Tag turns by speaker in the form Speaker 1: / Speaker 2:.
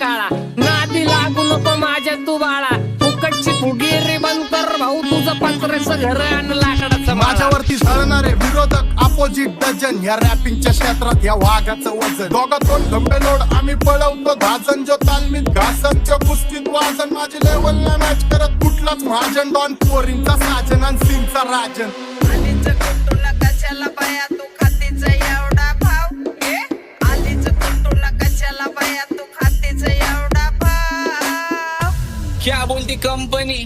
Speaker 1: काळा, नादी लागू नको माझ्या तू बाळा, फुकटची फुगीरी बंद कर भाऊ, तुझं पत्र्याचं घर आणि लाकडाचं माळा.
Speaker 2: माझ्यावरती झळणारे विरोधक अपोजिट डझन, या रॅपिंगच्या क्षेत्रात या वाघाचं वजन. दोघातून खंबे लोड आम्ही पळवतो धाजन, जो तालमीत घासन त्या कुस्तीत वाजन. माझी लेवल ना मॅच करत कुठलाच महाजन, डॉन पोरींचा साजन आणि सीनचा राजन.
Speaker 3: आलीच कुटून कशाला बाया तू खातीच एवढा भाव, आलीच कुटून कशाला बाया तू खातीच एवढा भाव.
Speaker 1: क्या बोलती कंपनी,